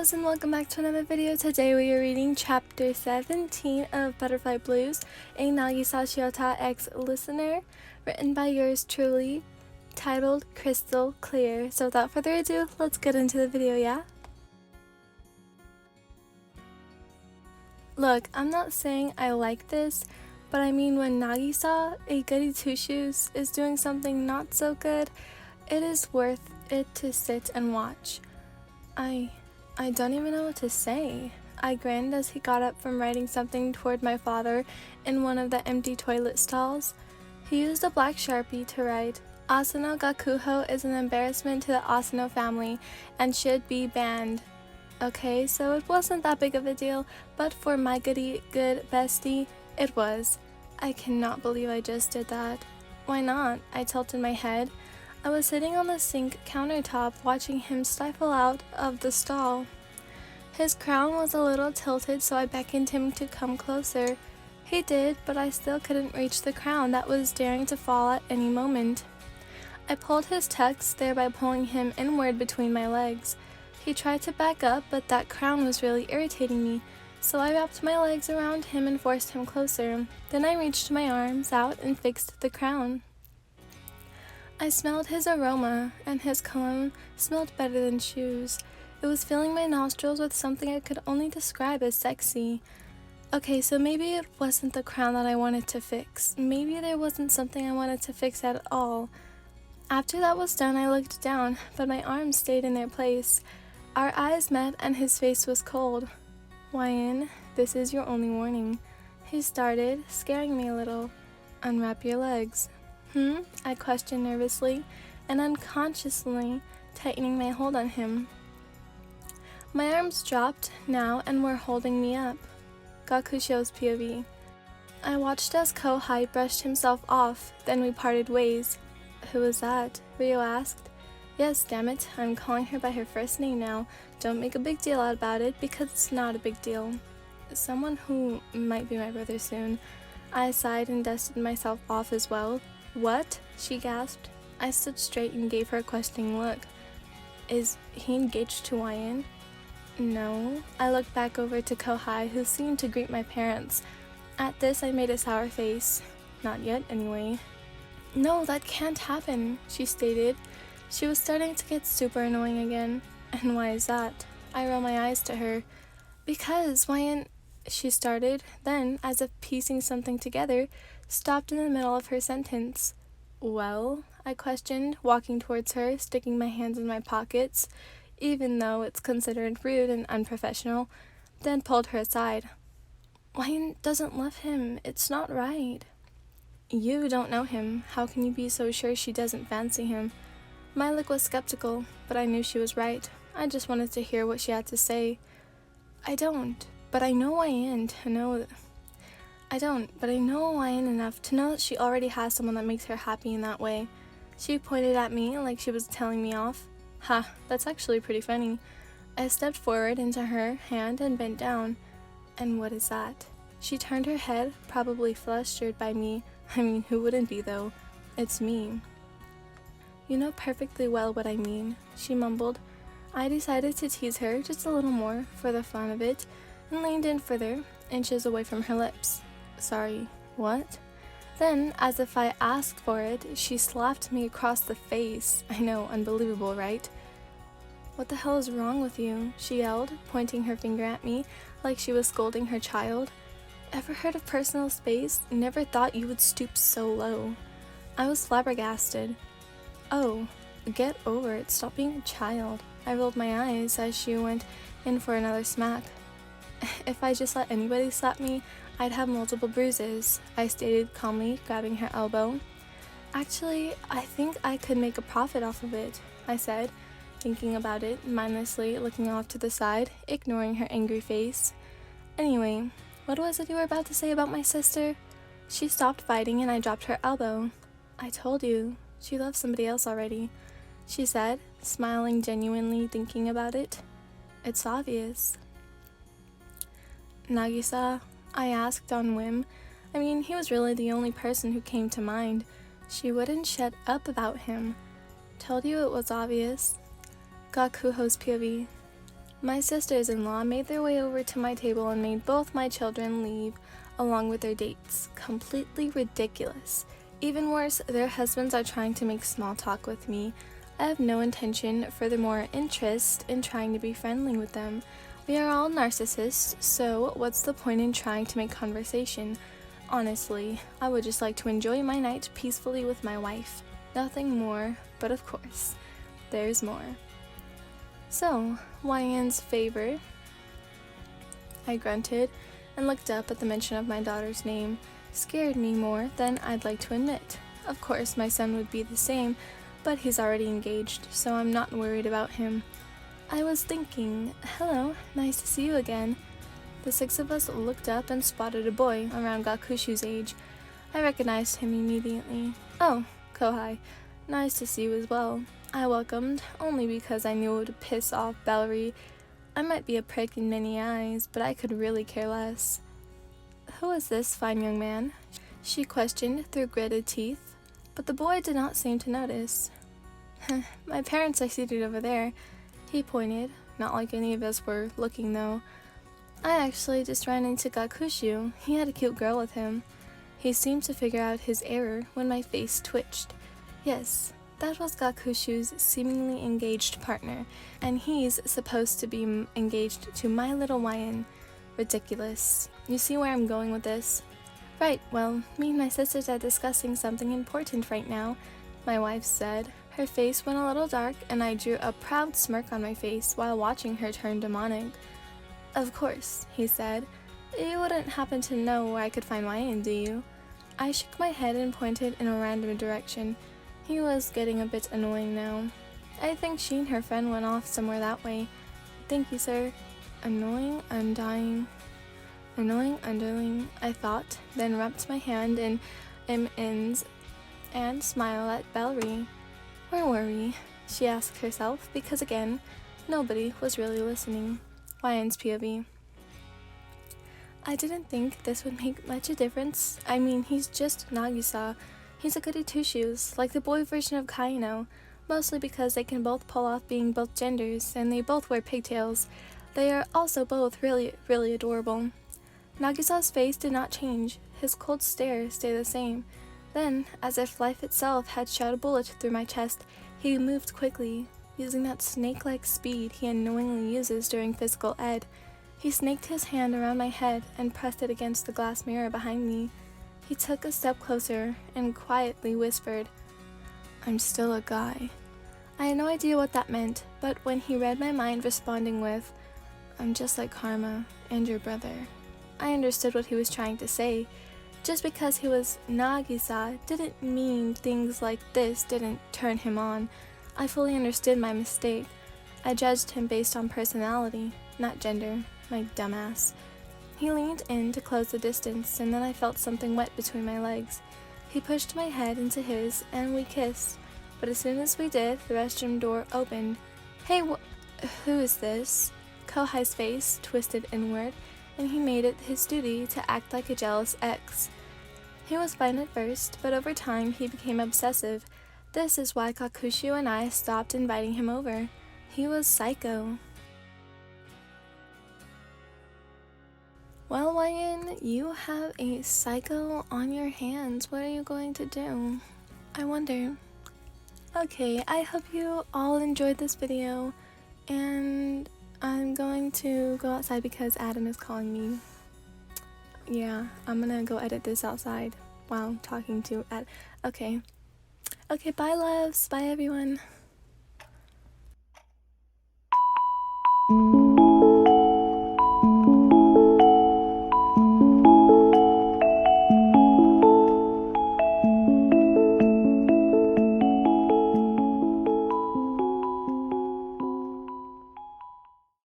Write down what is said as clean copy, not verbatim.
loves, and welcome back to another video. Today we are reading chapter 17 of Butterfly Blues, a Nagisa Shiota X listener, written by yours truly, titled Crystal Clear. So without further ado, let's get into the video, yeah? Look, I'm not saying I like this, but I mean when Nagisa, a goody two-shoes, is doing something not so good, it is worth it to sit and watch. I don't even know what to say. I grinned as he got up from writing something toward my father in one of the empty toilet stalls. He used a black Sharpie to write, "Asano Gakuho is an embarrassment to the Asano family and should be banned." Okay, so it wasn't that big of a deal, but for my good bestie, it was. I cannot believe I just did that. Why not? I tilted my head. I was sitting on the sink countertop watching him stifle out of the stall. His crown was a little tilted, so I beckoned him to come closer. He did, but I still couldn't reach the crown that was daring to fall at any moment. I pulled his tux, thereby pulling him inward between my legs. He tried to back up, but that crown was really irritating me, so I wrapped my legs around him and forced him closer. Then I reached my arms out and fixed the crown. I smelled his aroma, and his cologne smelled better than shoes. It was filling my nostrils with something I could only describe as sexy. Okay, so maybe it wasn't the crown that I wanted to fix. Maybe there wasn't something I wanted to fix at all. After that was done, I looked down, but my arms stayed in their place. Our eyes met, and his face was cold. "Wyan, this is your only warning," he started, scaring me a little. "Unwrap your legs." I questioned nervously and unconsciously tightening my hold on him. My arms dropped now and were holding me up. Gakusho's POV. I watched as Kohai brushed himself off, then we parted ways. "Who was that?" Ryo asked. "Yes, damn it, I'm calling her by her first name now. Don't make a big deal out about it, because it's not a big deal." "Someone who might be my brother soon." I sighed and dusted myself off as well. "What?" she gasped. I stood straight and gave her a questioning look. "Is he engaged to Wyan?" "No." I looked back over to Kohai, who seemed to greet my parents. At this, I made a sour face. "Not yet, anyway." "No, that can't happen," she stated. She was starting to get super annoying again. "And why is that?" I rolled my eyes to her. "Because Wyan," she started, then, as if piecing something together, stopped in the middle of her sentence. "Well?" I questioned, walking towards her, sticking my hands in my pockets, even though it's considered rude and unprofessional, then pulled her aside. "Wyan doesn't love him. It's not right." "You don't know him. How can you be so sure she doesn't fancy him?" My look was skeptical, but I knew she was right. I just wanted to hear what she had to say. I don't, but I know Wyan enough to know that she already has someone that makes her happy in that way." She pointed at me like she was telling me off. "Ha, that's actually pretty funny." I stepped forward into her hand and bent down. "And what is that?" She turned her head, probably flustered by me. I mean, who wouldn't be though? "It's me." "You know perfectly well what I mean," she mumbled. I decided to tease her just a little more for the fun of it and leaned in further, inches away from her lips. "Sorry, what?" Then, as if I asked for it, she slapped me across the face. I know, unbelievable, right? "What the hell is wrong with you?" she yelled, pointing her finger at me like she was scolding her child. "Ever heard of personal space? Never thought you would stoop so low." I was flabbergasted. "Oh, get over it. Stop being a child." I rolled my eyes as she went in for another smack. "If I just let anybody slap me, I'd have multiple bruises," I stated calmly, grabbing her elbow. "Actually, I think I could make a profit off of it," I said, thinking about it, mindlessly looking off to the side, ignoring her angry face. "Anyway, what was it you were about to say about my sister?" She stopped fighting and I dropped her elbow. "I told you, she loves somebody else already," she said, smiling, genuinely thinking about it. "It's obvious." "Nagisa?" I asked on whim. I mean, he was really the only person who came to mind. She wouldn't shut up about him. "Told you it was obvious." Gakuho's POV. My sisters-in-law made their way over to my table and made both my children leave along with their dates. Completely ridiculous. Even worse, their husbands are trying to make small talk with me. I have no intention, furthermore interest, in trying to be friendly with them. We are all narcissists, so what's the point in trying to make conversation? Honestly, I would just like to enjoy my night peacefully with my wife. Nothing more, but of course, there's more. So, YN's favor? I grunted and looked up at the mention of my daughter's name. Scared me more than I'd like to admit. Of course, my son would be the same, but he's already engaged, so I'm not worried about him. I was thinking, hello, nice to see you again. The six of us looked up and spotted a boy around Gakushu's age. I recognized him immediately. Oh, Kohai, nice to see you as well. I welcomed, only because I knew it would piss off Bellary. I might be a prick in many eyes, but I could really care less. Who is this fine young man? She questioned through gritted teeth, but the boy did not seem to notice. My parents are seated over there, he pointed, not like any of us were looking though. I actually just ran into Gakushu. He had a cute girl with him. He seemed to figure out his error when my face twitched. Yes, that was Gakushu's seemingly engaged partner, and he's supposed to be engaged to my little YN. Ridiculous. You see where I'm going with this? Right, well, me and my sisters are discussing something important right now, my wife said. Her face went a little dark, and I drew a proud smirk on my face while watching her turn demonic. Of course, he said. You wouldn't happen to know where I could find YN, do you? I shook my head and pointed in a random direction. He was getting a bit annoying now. I think she and her friend went off somewhere that way. Thank you, sir. Annoying, undying. Annoying underling, I thought, then wrapped my hand in M.N.'s and smiled at Bellary. Where were we? She asked herself, because again, nobody was really listening. YN's POV. I didn't think this would make much a difference. I mean, he's just Nagisa. He's a goody two-shoes, like the boy version of Kaino, mostly because they can both pull off being both genders, and they both wear pigtails. They are also both really, really adorable. Nagisa's face did not change. His cold stare stayed the same. Then, as if life itself had shot a bullet through my chest, he moved quickly, using that snake-like speed he unknowingly uses during physical ed. He snaked his hand around my head and pressed it against the glass mirror behind me. He took a step closer and quietly whispered, "I'm still a guy." I had no idea what that meant, but when he read my mind responding with, "I'm just like Karma and your brother," I understood what he was trying to say. Just because he was Nagisa didn't mean things like this didn't turn him on. I fully understood my mistake. I judged him based on personality, not gender, my dumbass. He leaned in to close the distance, and then I felt something wet between my legs. He pushed my head into his, and we kissed. But as soon as we did, the restroom door opened. Hey, who is this? Kohai's face twisted inward, and he made it his duty to act like a jealous ex. He was fine at first, but over time he became obsessive. This is why Gakushu and I stopped inviting him over. He was psycho. Well, YN, you have a psycho on your hands. What are you going to do? I wonder. Okay, I hope you all enjoyed this video, and I'm going to go outside because Adam is calling me. Yeah, I'm gonna go edit this outside while talking to Adam. Okay, bye loves, bye everyone.